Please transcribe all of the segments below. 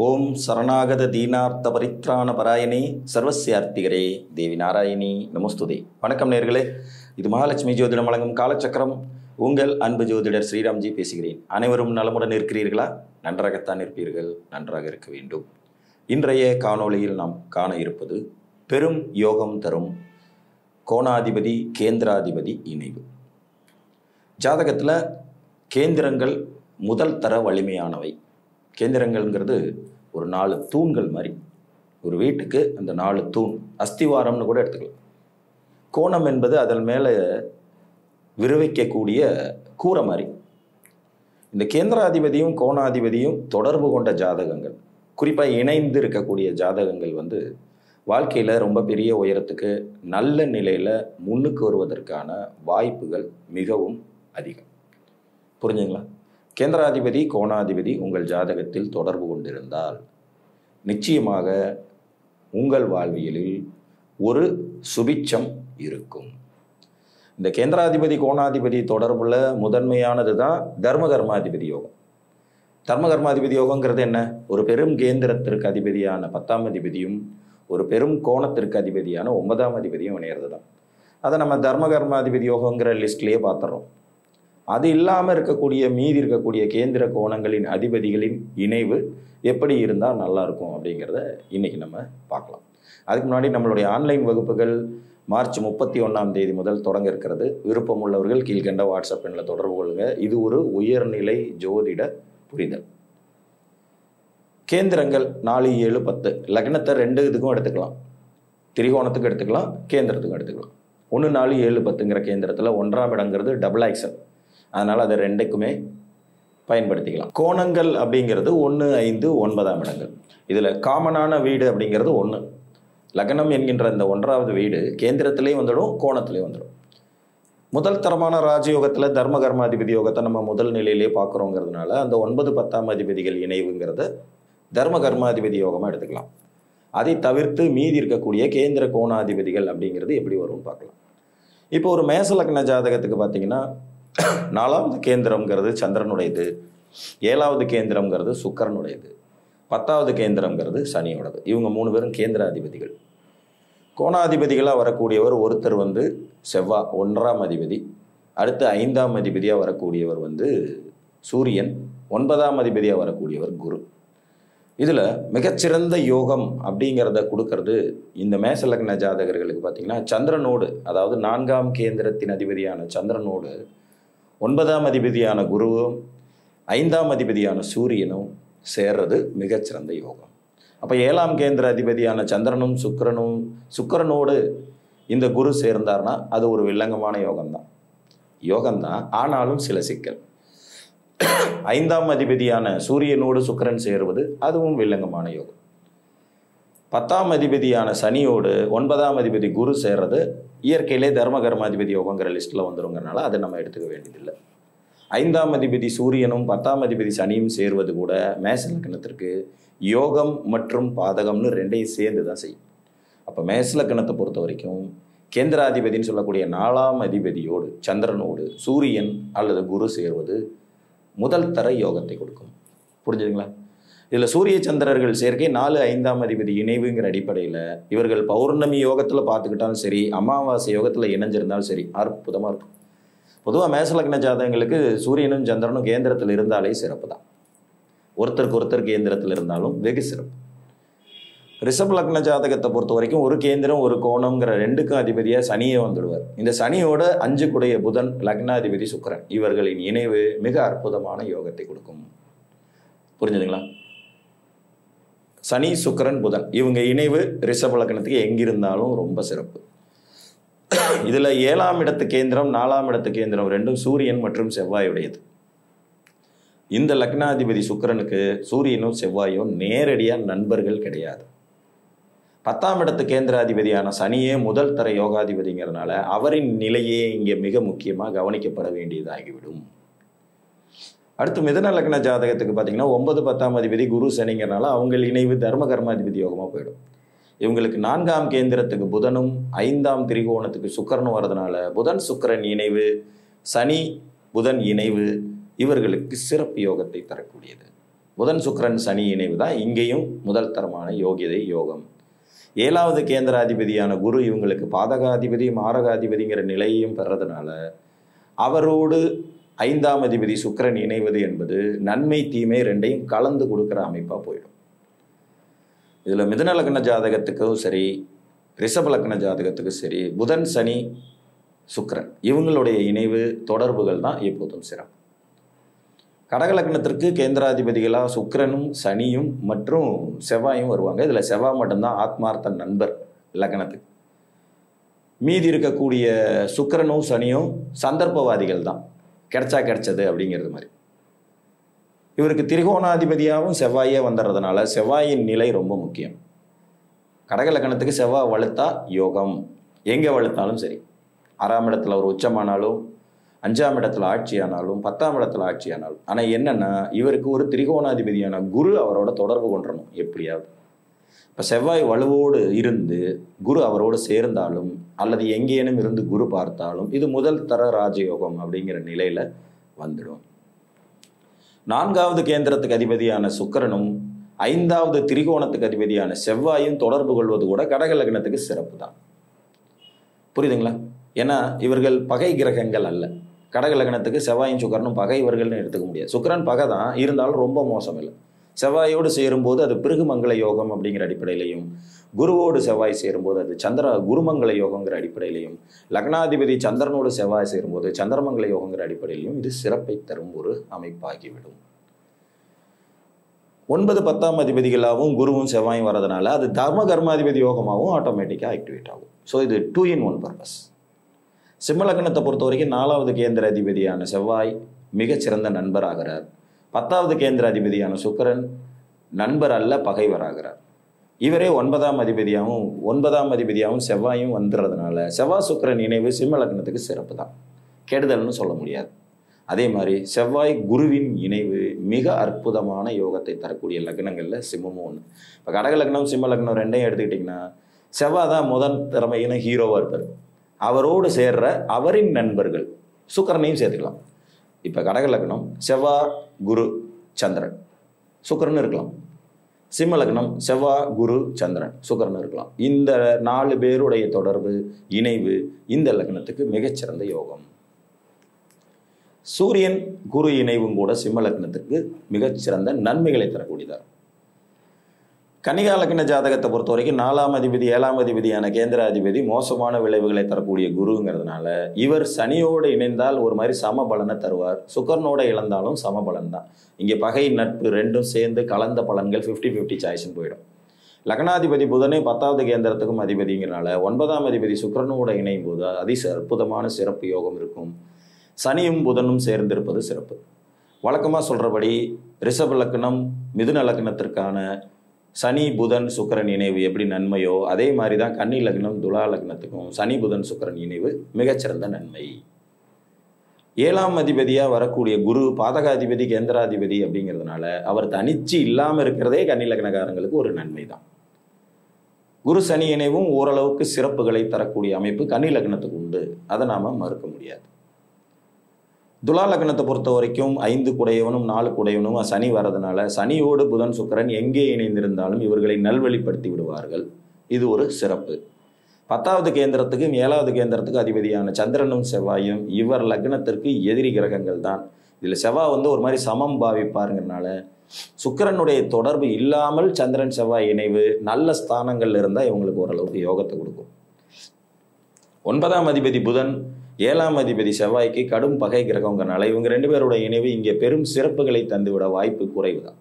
ஓம் சரணாகத தீனார்த்த பரித்ராண பராயணி சர்வசியார்த்திகரே தேவி நாராயணி நமஸ்துதே. வணக்கம் நேர்களே, இது மகாலட்சுமி ஜோதிடம் வழங்கும் காலச்சக்கரம். உங்கள் அன்பு ஜோதிடர் ஸ்ரீராம்ஜி பேசுகிறேன். அனைவரும் நலமுடன் இருக்கிறீர்களா? நன்றாகத்தான் இருப்பீர்கள், நன்றாக இருக்க வேண்டும். இன்றைய காணொளியில் நாம் காண இருப்பது பெரும் யோகம் தரும் கோணாதிபதி கேந்திராதிபதி இணைவு. ஜாதகத்தில் கேந்திரங்கள் முதல் தர வலிமையானவை. கேந்திரங்கள்ங்கிறது ஒரு 4 தூண்கள் மாதிரி. ஒரு வீட்டுக்கு அந்த 4 தூண் அஸ்திவாரம்னு கூட எடுத்துக்கலாம். கோணம் என்பது அதன் மேலே விரிவிக்கக்கூடிய கூரை மாதிரி. இந்த கேந்திராதிபதியும் கோணாதிபதியும் தொடர்பு கொண்ட ஜாதகங்கள், குறிப்பாக இணைந்து இருக்கக்கூடிய ஜாதகங்கள் வாழ்க்கையில் ரொம்ப பெரிய உயரத்துக்கு நல்ல நிலையில் முன்னுக்கு வருவதற்கான வாய்ப்புகள் மிகவும் அதிகம். புரிஞ்சுங்களா? கேந்திராதிபதி கோணாதிபதி உங்கள் ஜாதகத்தில் தொடர்பு கொண்டிருந்தால் நிச்சயமாக உங்கள் வாழ்வியலில் ஒரு சுபிட்சம் இருக்கும். இந்த கேந்திராதிபதி கோணாதிபதி தொடர்புல முதன்மையானது தான் தர்மகர்மாதிபதி யோகம். தர்மகர்மாதிபதி யோகங்கிறது என்ன? ஒரு பெரும் கேந்திரத்திற்கு அதிபதியான 10ஆம் அதிபதியும் ஒரு பெரும் கோணத்திற்கு அதிபதியான 9ஆம் அதிபதியும் இணையிறது தான். அதை நம்ம தர்மகர்மாதிபதி யோகங்கிற லிஸ்ட்லேயே பார்த்துறோம். அது இல்லாமல் இருக்கக்கூடிய மீதி இருக்கக்கூடிய கேந்திர கோணங்களின் அதிபதிகளின் இணைவு எப்படி இருந்தால் நல்லாயிருக்கும் அப்படிங்கிறத இன்றைக்கி நம்ம பார்க்கலாம். அதுக்கு முன்னாடி நம்மளுடைய ஆன்லைன் வகுப்புகள் மார்ச் 31ஆம் தேதி முதல் தொடங்க இருக்கிறது. விருப்பம் உள்ளவர்கள் கீழ்கண்ட வாட்ஸ்அப் எண்ணில் தொடர்பு கொள்ளுங்க. இது ஒரு உயர்நிலை ஜோதிட புரிதல். கேந்திரங்கள் 4, 7, 10 லக்னத்தை 2 இதுக்கும் எடுத்துக்கலாம். திரிகோணத்துக்கு எடுத்துக்கலாம், கேந்திரத்துக்கும் எடுத்துக்கலாம். 1, 4, 7, 10ங்கிற கேந்திரத்தில் 1ஆம் இடங்கிறது டபுள் ஆக்சன். அதனால் அதை 2க்குமே பயன்படுத்திக்கலாம். கோணங்கள் அப்படிங்கிறது 1, 5, 9ஆம் இடங்கள். இதில் காமனான வீடு அப்படிங்கிறது 1. லக்னம் என்கின்ற இந்த 1வது வீடு கேந்திரத்திலையும் வந்துடும், கோணத்திலையும் வந்துடும். முதல் தரமான ராஜயோகத்தில் தர்மகர்மாதிபதி யோகத்தை நம்ம முதல் நிலையிலே பார்க்குறோங்கிறதுனால அந்த 9, 10ஆம் அதிபதிகள் இணைவுங்கிறத தர்மகர்மாதிபதி யோகமாக எடுத்துக்கலாம். அதை தவிர்த்து மீதி இருக்கக்கூடிய கேந்திர கோணாதிபதிகள் அப்படிங்கிறது எப்படி வரும்னு பார்க்கலாம். இப்போ ஒரு மேச லக்ன ஜாதகத்துக்கு பார்த்தீங்கன்னா 4வது கேந்திரம்ங்கிறது சந்திரனுடையது, 7வது கேந்திரம்ங்கிறது சுக்கிரனுடையது, 10வது கேந்திரம்ங்கிறது சனியோடது. இவங்க 3 பேரும் கேந்திராதிபதிகள். கோணாதிபதிகளாக வரக்கூடியவர் ஒருத்தர் செவ்வாய் 1ஆம் அதிபதி, அடுத்து 5ஆம் அதிபதியாக வரக்கூடியவர் சூரியன், 9ஆம் அதிபதியாக வரக்கூடியவர் குரு. இதில் மிகச்சிறந்த யோகம் அப்படிங்கிறத கொடுக்கறது இந்த மேச லக்ன ஜாதகர்களுக்கு பார்த்தீங்கன்னா சந்திரனோடு, அதாவது 4ஆம் கேந்திரத்தின் அதிபதியான சந்திரனோடு 9ஆம் அதிபதியான குருவும் 5ஆம் அதிபதியான சூரியனும் சேர்றது மிகச்சிறந்த யோகம். அப்போ 7ஆம் கேந்திர அதிபதியான சந்திரனும் சுக்கிரனோடு இந்த குரு சேர்ந்தார்னா அது ஒரு வில்லங்கமான யோகம்தான். ஆனாலும் சில சிக்கல். 5ஆம் அதிபதியான சூரியனோடு சுக்கிரன் சேருவது அதுவும் வில்லங்கமான யோகம். 10ஆம் அதிபதியான சனியோடு 9ஆம் அதிபதி குரு சேர்றது இயற்கையிலே தர்மகர்மாதிபதி யோகங்கிற லிஸ்ட்டில் வந்துருங்கிறனால அதை நம்ம எடுத்துக்க வேண்டியதில்லை. 5ஆம் அதிபதி சூரியனும் 10ஆம் அதிபதி சனியும் சேர்வது கூட மேச லக்னத்திற்கு யோகம் மற்றும் பாதகம்னு 2ஐயும் சேர்ந்து தான் செய்யும். அப்போ மேச லக்னத்தை பொறுத்த வரைக்கும் கேந்திராதிபதினு சொல்லக்கூடிய 4ஆம் அதிபதியோடு சந்திரனோடு சூரியன் அல்லது குரு சேர்வது முதல் தர யோகத்தை கொடுக்கும். புரிஞ்சுதுங்களா? இதில் சூரிய சந்திரர்கள் சேர்க்கை 4, 5ஆம் அதிபதி இணைவுங்கிற அடிப்படையில் இவர்கள் பௌர்ணமி யோகத்தில் பார்த்துக்கிட்டாலும் சரி, அமாவாசை யோகத்தில் இணைஞ்சிருந்தாலும் சரி, அற்புதமாக இருக்கும். பொதுவாக மேச லக்ன ஜாதகங்களுக்கு சூரியனும் சந்திரனும் கேந்திரத்தில் இருந்தாலே சிறப்பு தான். ஒருத்தருக்கு ஒருத்தர் கேந்திரத்தில் இருந்தாலும் வெகு சிறப்பு. ரிஷப லக்ன ஜாதகத்தை பொறுத்த வரைக்கும் ஒரு கேந்திரம் ஒரு கோணம்ங்கிற 2க்கும் அதிபதியாக சனியே வந்துடுவார். இந்த சனியோட 5 புதன் லக்னாதிபதி சுக்கிரன் இவர்களின் இணைவு மிக அற்புதமான யோகத்தை கொடுக்கும். புரிஞ்சுதுங்களா? சனி சுக்கிரன் புதன் இவங்க இணைவு ரிஷப லக்னத்துக்கு எங்கிருந்தாலும் ரொம்ப சிறப்பு. இதில் 7ஆம் இடத்து கேந்திரம் 4ஆம் இடத்து கேந்திரம் 2ம் சூரியன் மற்றும் செவ்வாயுடையது. இந்த லக்னாதிபதி சுக்கிரனுக்கு சூரியனும் செவ்வாயும் நேரடியாக நண்பர்கள் கிடையாது. 10ஆம் இடத்து கேந்திராதிபதியான சனியே முதல் தர யோகாதிபதிங்கிறதுனால அவரின் நிலையே இங்கே மிக முக்கியமாக கவனிக்கப்பட வேண்டியதாகிவிடும். அடுத்து மிதுன லக்ன ஜாதகத்துக்கு பார்த்தீங்கன்னா 9, 10ஆம் அதிபதி குரு சனிங்கிறனால அவங்க இணைவு தர்மகர்மாதிபதி யோகமாக போயிடும். இவங்களுக்கு 4ஆம் கேந்திரத்துக்கு புதனும் 5ஆம் திரிகோணத்துக்கு சுக்கிரனும் வரதுனால புதன் சுக்கிரன் இணைவு, சனி புதன் இணைவு இவர்களுக்கு சிறப்பு யோகத்தை தரக்கூடியது. புதன் சுக்கிரன் சனி இணைவு தான் இங்கேயும் முதல் தரமான யோகியதை யோகம். 7வது கேந்திராதிபதியான குரு இவங்களுக்கு பாதகாதிபதி மாரகாதிபதிங்கிற நிலையையும் பெறதுனால அவரோடு 5ஆம் அதிபதி சுக்கிரன் இணைவது என்பது நன்மை தீமை ரெண்டையும் கலந்து கொடுக்குற அமைப்பாக போயிடும். இதில் மிதுன லக்ன ஜாதகத்துக்கும் சரி ரிஷப லக்ன ஜாதகத்துக்கும் சரி புதன் சனி சுக்கிரன் இவங்களுடைய இணைவு தொடர்புகள் தான் எப்போதும் சிறப்பு. கடக லக்னத்திற்கு கேந்திராதிபதிகளாக சுக்கிரனும் சனியும் மற்றும் செவ்வாயும் வருவாங்க. இதில் செவ்வாய் மட்டும்தான் ஆத்மார்த்த நண்பர் லக்னத்துக்கு. மீதி இருக்கக்கூடிய சுக்கிரனும் சனியும் சந்தர்ப்பவாதிகள் தான், கிடைச்சது அப்படிங்கிறது மாதிரி. இவருக்கு திரிகோணாதிபதியாகவும் செவ்வாயே வந்துடுறதுனால செவ்வாயின் நிலை ரொம்ப முக்கியம். கடக லக்னத்துக்கு செவ்வாய் வலுத்தா யோகம், எங்கே வலுத்தாலும் சரி. 6ஆம் இடத்துல ஒரு உச்சமானாலும் 5ஆம் இடத்துல ஆட்சியானாலும் 10ஆம் இடத்துல ஆட்சியானாலும். ஆனால் என்னன்னா இவருக்கு ஒரு திரிகோணாதிபதியான குரு அவரோட தொடர்பு கொண்டுறணும் எப்படியாவது. இப்போ செவ்வாய் வலுவோடு இருந்து குரு அவரோடு சேர்ந்தாலும் அல்லது எங்கேனும் இருந்து குரு பார்த்தாலும் இது முதல் தர ராஜயோகம் அப்படிங்கிற நிலையில வந்துடும். 4வது கேந்திரத்துக்கு அதிபதியான சுக்கிரனும் 5வது திரிகோணத்துக்கு அதிபதியான செவ்வாயும் தொடர்பு கொள்வது கூட கடக லக்னத்துக்கு சிறப்பு தான். புரியுதுங்களா? ஏன்னா இவர்கள் பகை கிரகங்கள் அல்ல. கடக லக்னத்துக்கு செவ்வாயும் சுக்கிரனும் பகைவர்கள்னு எடுத்துக்க முடியாது. சுக்கிரன் பகை தான், இருந்தாலும் ரொம்ப மோசம் இல்லை. செவ்வாயோடு சேரும்போது அது பிருகுமங்கல யோகம் அப்படிங்கிற அடிப்படையிலையும், குருவோடு செவ்வாய் சேரும்போது அது குருமங்கல யோகங்கிற அடிப்படையிலையும், லக்னாதிபதி சந்திரனோடு செவ்வாய் சேரும்போது சந்திரமங்கல யோகங்கிற அடிப்படையிலையும் இது சிறப்பை தரும் ஒரு அமைப்பாகிவிடும். 9, 10ஆம் அதிபதிகளாகவும் குருவும் செவ்வாயும் வரதுனால அது தர்ம கர்மாதிபதி யோகமாகவும் ஆட்டோமேட்டிக்காக ஆக்டிவேட் ஆகும். ஸோ இது 2 in 1 பர்பஸ். சிம்ம லக்னத்தை பொறுத்த வரைக்கும் 4வது கேந்திர அதிபதியான செவ்வாய் மிகச்சிறந்த நண்பர் ஆகிறார். 10வது கேந்திர அதிபதியான சுக்கிரன் நண்பர் அல்ல பகைவராகிறார். இவரே 9ஆம் அதிபதியாகவும் செவ்வாயும் வந்துடுறதுனால செவ்வாய் சுக்கிரன் இணைவு சிம்ம லக்னத்துக்கு சிறப்பு தான், கெடுதல்னு சொல்ல முடியாது. அதே மாதிரி செவ்வாய் குருவின் இணைவு மிக அற்புதமான யோகத்தை தரக்கூடிய லக்னங்களில் சிம்மமும் ஒன்று. இப்போ கடக லக்னம் சிம்ம லக்னம் ரெண்டையும் எடுத்துக்கிட்டிங்கன்னா செவ்வாய் தான் முதல் திறமையின ஹீரோவாக இருப்பார். அவரோடு சேர்ற அவரின் நண்பர்கள் சுக்கிரனையும் சேர்த்துக்கலாம். இப்போ கடக லக்னம் செவ்வாய் குரு சந்திரன் சுக்கிரன் இருக்கலாம். சிம்ம லக்னம் செவ்வாய் குரு சந்திரன் சுக்கிரன் இருக்கலாம். இந்த 4 பேருடைய தொடர்பு இணைவு இந்த லக்னத்துக்கு மிகச்சிறந்த யோகம். சூரியன் குரு இணைவும் கூட சிம்ம லக்னத்துக்கு மிகச்சிறந்த நன்மைகளை தரக்கூடியதார். கன்னிகா லக்ன ஜாதகத்தை பொறுத்த வரைக்கும் 4ஆம் அதிபதி 7ஆம் அதிபதியான கேந்திராதிபதி மோசமான விளைவுகளை தரக்கூடிய குருங்கிறதுனால இவர் சனியோடு இணைந்தால் ஒரு மாதிரி சமபலனை தருவார். சுக்கரனோட இழந்தாலும் சமபலன் தான். இங்கே பகை நட்பு ரெண்டும் சேர்ந்து கலந்த பலன்கள் 50-50 சாய்ஸ்ன்னு போயிடும். லக்னாதிபதி புதனே 10வது கேந்திரத்துக்கும் அதிபதிங்கிறனால 9ஆம் அதிபதி சுக்கரனோட இணையும் போது அற்புதமான சிறப்பு யோகம் இருக்கும். சனியும் புதனும் சேர்ந்திருப்பது சிறப்பு. வழக்கமாக சொல்கிறபடி ரிஷப லக்னம் மிதுன லக்னத்திற்கான சனி புதன் சுக்கிரன் இணைவு எப்படி நன்மையோ அதே மாதிரி தான் கன்னி லக்னம் துலா லக்னத்துக்கும் சனி புதன் சுக்கிரன் இணைவு மிகச்சிறந்த நன்மை. 7ஆம் அதிபதியாக வரக்கூடிய குரு பாதகாதிபதி கேந்திராதிபதி அப்படிங்கிறதுனால அவர் தனிச்சு இல்லாமல் இருக்கிறதே கன்னி லக்னக்காரங்களுக்கு ஒரு நன்மை தான். குரு சனி இணைவும் ஓரளவுக்கு சிறப்புகளை தரக்கூடிய அமைப்பு கன்னி லக்னத்துக்கு உண்டு, அதை நாம் மறுக்க முடியாது. துலா லக்னத்தை பொறுத்த வரைக்கும் 5 குடையவனும் 4 குடையவனும் சனி வரதுனால சனியோடு புதன் சுக்கிரன் எங்கே இணைந்திருந்தாலும் இவர்களை நல்வழிப்படுத்தி விடுவார்கள். இது ஒரு சிறப்பு. 10வது கேந்திரத்துக்கும் 7வது கேந்திரத்துக்கு அதிபதியான சந்திரனும் செவ்வாயும் இவர் லக்னத்திற்கு எதிரி கிரகங்கள் தான். இதில் செவ்வாய் ஒரு மாதிரி சமம் பாவிப்பாருங்கிறனால சுக்கிரனுடைய தொடர்பு இல்லாமல் சந்திரன் செவ்வாய் இணைவு நல்ல ஸ்தானங்கள்ல இருந்தால் இவங்களுக்கு ஓரளவுக்கு யோகத்தை கொடுக்கும். 9ஆம் அதிபதி புதன் 7ஆம் அதிபதி செவ்வாய்க்கு கடும் பகை கிரகங்கிறனால இவங்க 2 பேரோட இணைவு இங்கே பெரும் சிறப்புகளை தந்துவிட வாய்ப்பு குறைவு தான்.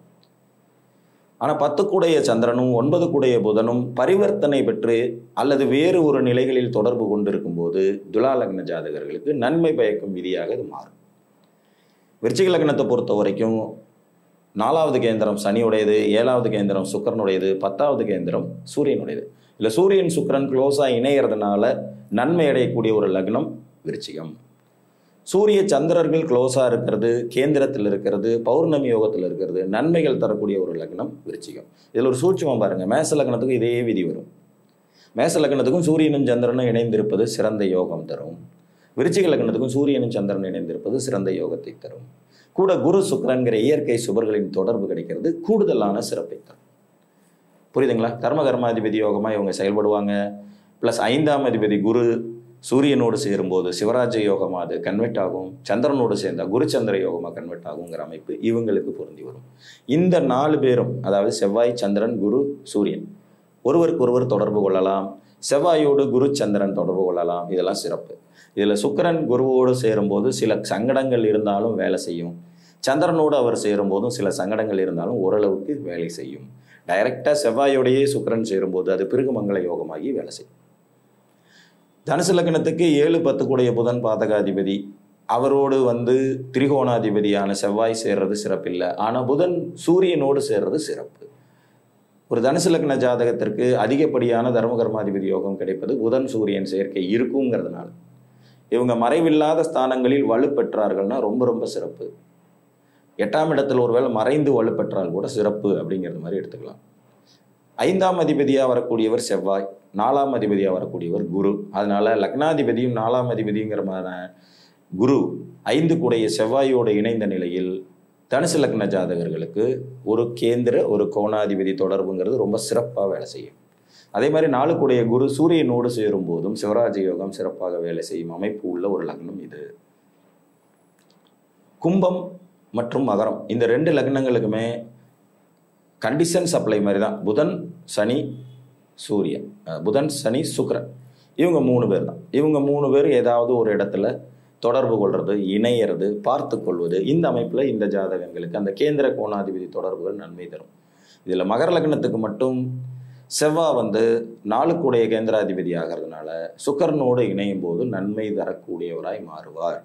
ஆனால் 10 கூடைய சந்திரனும் 9 கூடைய புதனும் பரிவர்த்தனை பெற்று அல்லது வேறு ஒரு நிலைகளில் தொடர்பு கொண்டிருக்கும் போது துலா லக்ன ஜாதகர்களுக்கு நன்மை பயக்கும் விதியாக இது மாறும். விருச்சிக லக்னத்தை பொறுத்த வரைக்கும் 4வது கேந்திரம் சனியுடையது, 7வது கேந்திரம் சுக்கிரனுடையது, 10வது கேந்திரம் சூரியனுடையது. இல்லை சூரியன் சுக்கிரன் க்ளோஸாக இணையறதுனால நன்மை அடையக்கூடிய ஒரு லக்னம் விருச்சிகம். சூரிய சந்திரர்கள் க்ளோஸாக இருக்கிறது, கேந்திரத்தில் இருக்கிறது, பௌர்ணமி யோகத்தில் இருக்கிறது, நன்மைகள் தரக்கூடிய ஒரு லக்னம் விருச்சிகம். இதில் ஒரு சூட்சமம் பாருங்க, மேச லக்னத்துக்கும் இதே விதி வரும். மேச லக்னத்துக்கும் சூரியனும் சந்திரனும் இணைந்திருப்பது சிறந்த யோகம் தரும். விருச்சிக லக்னத்துக்கும் சூரியனும் சந்திரனும் இணைந்திருப்பது சிறந்த யோகத்தை தரும். கூட குரு சுக்கிரன்கிற இயற்கை சுபர்களின் தொடர்பு கிடைக்கிறது கூடுதலான சிறப்பை தரும். புரியுதுங்களா? தர்ம கர்மாதிபதி யோகமாக இவங்க செயல்படுவாங்க. ப்ளஸ் 5ஆம் அதிபதி குரு சூரியனோடு சேரும்போது சிவராஜ யோகமாக அது கன்வெர்ட் ஆகும். சந்திரனோடு சேர்ந்தா குருச்சந்திர யோகமாக கன்வெர்ட் ஆகுங்கிற அமைப்பு இவங்களுக்கு பொருந்தி வரும். இந்த 4 பேரும், அதாவது செவ்வாய், சந்திரன், குரு, சூரியன் ஒருவருக்கு ஒருவர் தொடர்பு கொள்ளலாம். செவ்வாயோடு குரு சந்திரன் தொடர்பு கொள்ளலாம். இதெல்லாம் சிறப்பு. இதில் சுக்கிரன் குருவோடு சேரும்போது சில சங்கடங்கள் இருந்தாலும் வேலை செய்யும். சந்திரனோடு அவர் சேரும்போதும் சில சங்கடங்கள் இருந்தாலும் ஓரளவுக்கு வேலை செய்யும். டைரக்டாக செவ்வாயோடையே சுக்கிரன் சேரும்போது அது பிருகுமங்கல யோகமாகி வேலை செய்யும். தனுசு லக்னத்துக்கு 7-10 கூடிய புதன் பாதகாதிபதி, அவரோடு திரிகோணாதிபதியான செவ்வாய் சேர்றது சிறப்பில்லை. ஆனால் புதன் சூரியனோடு சேர்றது சிறப்பு. ஒரு தனுசு லக்ன ஜாதகத்திற்கு அதிகப்படியான தர்ம கர்மாதிபதி யோகம் கிடைப்பது புதன் சூரியன் சேர்க்கை இருக்குங்கிறதுனால. இவங்க மறைவில்லாத ஸ்தானங்களில் வலுப்பெற்றார்கள்னா ரொம்ப ரொம்ப சிறப்பு. 8ஆம் இடத்தில் ஒருவேளை மறைந்து வலுப்பெற்றால் கூட சிறப்பு அப்படிங்கிறது மாதிரி எடுத்துக்கலாம். 5ஆம் அதிபதியாக வரக்கூடியவர் செவ்வாய், 4ஆம் அதிபதியாக வரக்கூடியவர் குரு. அதனால லக்னாதிபதியும் 4ஆம் அதிபதிங்கிற குரு 5 கூடைய செவ்வாயோடு இணைந்த நிலையில் தனுசு லக்ன ஜாதகர்களுக்கு ஒரு கேந்திர ஒரு கோணாதிபதி தொடர்புங்கிறது ரொம்ப சிறப்பாக வேலை செய்யும். அதே மாதிரி 4 கூடைய குரு சூரியனோடு சேரும் போதும் சிவராஜ யோகம் சிறப்பாக வேலை செய்யும் அமைப்பு உள்ள ஒரு லக்னம் இது. கும்பம் மற்றும் மகரம் இந்த 2 லக்னங்களுக்குமே கண்டிஷன் சப்ளை மாதிரி தான். புதன் சனி சூரியன், புதன் சனி சுக்கிரன், இவங்க 3 பேர் தான். இவங்க 3 பேர் ஏதாவது ஒரு இடத்துல தொடர்பு கொள்வது, இணையிறது, பார்த்து கொள்வது, இந்த அமைப்பில் இந்த ஜாதகங்களுக்கு அந்த கேந்திர கோணாதிபதி தொடர்புகள் நன்மை தரும். இதில் மகர லக்னத்துக்கு மட்டும் செவ்வாய் 4 கூடைய கேந்திராதிபதி ஆகிறதுனால சுக்கிரனோடு இணையும் போது நன்மை தரக்கூடியவராய் மாறுவார்.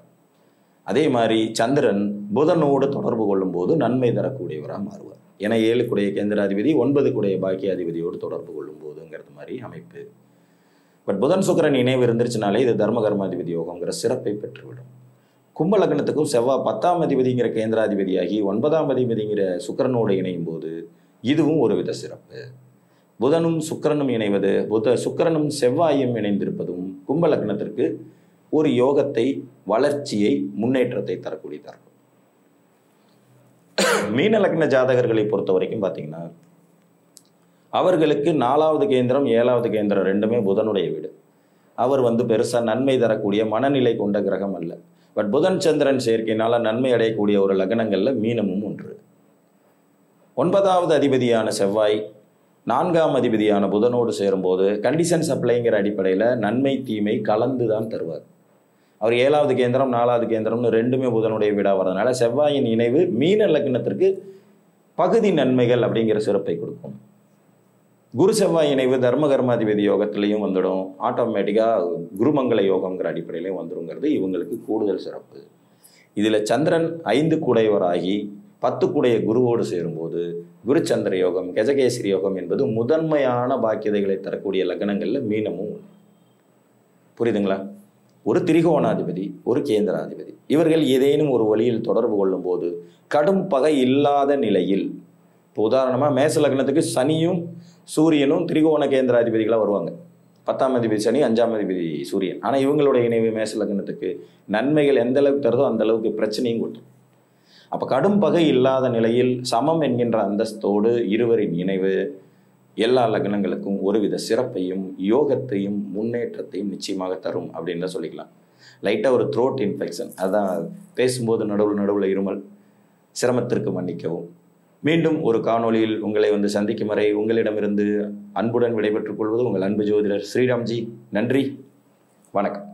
அதே மாதிரி சந்திரன் புதனோடு தொடர்பு கொள்ளும் போது நன்மை தரக்கூடியவராக மாறுவார். ஏன்னா 7 கூடைய கேந்திராதிபதி 9 கூடைய பாக்கியாதிபதியோடு தொடர்பு கொள்ளும் போதுங்கிறது மாதிரி அமைப்பு. பட் புதன் சுக்கிரன் இணைவு இருந்துருச்சுனாலே இது தர்ம கர்மாதிபதி யோகங்கிற சிறப்பை பெற்றுவிடும். கும்ப லக்னத்துக்கும் செவ்வாய் 10ஆம் அதிபதிங்கிற கேந்திராதிபதியாகி 9ஆம் அதிபதிங்கிற சுக்கிரனோடு இணையும் போது இதுவும் ஒரு வித சிறப்பு. புதனும் சுக்கிரனும் இணைவது, சுக்கிரனும் செவ்வாயும் இணைந்திருப்பதும் கும்ப லக்னத்திற்கு ஒரு யோகத்தை, வளர்ச்சியை, முன்னேற்றத்தை தரக்கூடியதாக இருக்கும். மீன லக்ன ஜாதகர்களை பொறுத்த வரைக்கும் பார்த்தீங்கன்னா அவர்களுக்கு 4வது கேந்திரம் 7வது கேந்திரம் ரெண்டுமே புதனுடைய வீடு. அவர் பெருசாக நன்மை தரக்கூடிய மனநிலை கொண்ட கிரகம் அல்ல. பட் புதன் சந்திரன் சேர்க்கையினால நன்மை அடையக்கூடிய ஒரு லக்னங்களில் மீனமும் ஒன்று. 9வது அதிபதியான செவ்வாய் 4ஆம் அதிபதியான புதனோடு சேரும்போது கண்டிஷன் சப்ளைங்கிற அடிப்படையில் நன்மை தீமை கலந்து தான் தருவார். அவர் 7வது கேந்திரம் 4வது கேந்திரம்னு ரெண்டுமே புதனுடைய வீடாக வரதுனால செவ்வாயின் இணைவு மீன லக்னத்திற்கு பகுதி நன்மைகள் அப்படிங்கிற சிறப்பை கொடுக்கும். குரு செவ்வாய் இணைவு தர்ம கர்மாதிபதி யோகத்திலையும் வந்துடும். ஆட்டோமேட்டிக்காக குருமங்கல யோகங்கிற அடிப்படையிலையும் வந்துடுங்கிறது இவங்களுக்கு கூடுதல் சிறப்பு. இதில் சந்திரன் 5 கூடையவராகி 10 கூடைய குருவோடு சேரும்போது குருச்சந்திர யோகம், கஜகேசரி யோகம் என்பது முதன்மையான பாக்கியதைகளை தரக்கூடிய லக்னங்களில் மீனமும் உண்டு. புரியுதுங்களா? ஒரு திரிகோணாதிபதி, ஒரு கேந்திராதிபதி, இவர்கள் ஏதேனும் ஒரு வழியில் தொடர்பு கொள்ளும் போது கடும் பகை இல்லாத நிலையில், இப்போ உதாரணமாக மேச லக்னத்துக்கு சனியும் சூரியனும் திரிகோண கேந்திராதிபதிகளாக வருவாங்க. 10ஆம் அதிபதி சனி, 5ஆம் அதிபதி சூரியன். ஆனால் இவங்களுடைய இணைவு மேச லக்னத்துக்கு நன்மைகள் எந்த அளவுக்கு தருதோ அந்த அளவுக்கு பிரச்சனையும் கொடுக்கும். அப்போ கடும் பகை இல்லாத நிலையில் சமம் என்கின்ற அந்தஸ்தோடு இருவரின் இணைவு எல்லா லக்னங்களுக்கும் ஒருவித சிறப்பையும் யோகத்தையும் முன்னேற்றத்தையும் நிச்சயமாக தரும் அப்படின்னு தான் சொல்லிக்கலாம். லைட்டாக ஒரு த்ரோட் இன்ஃபெக்ஷன், அதான் பேசும்போது நடுவில் இருமல், சிரமத்திற்கு மன்னிக்கவும். மீண்டும் ஒரு காணொளியில் உங்களை சந்திக்கும் வரை உங்களிடமிருந்து அன்புடன் விடைபெற்றுக் கொள்வது உங்கள் அன்பு ஜோதிடர் ஸ்ரீராம்ஜி. நன்றி, வணக்கம்.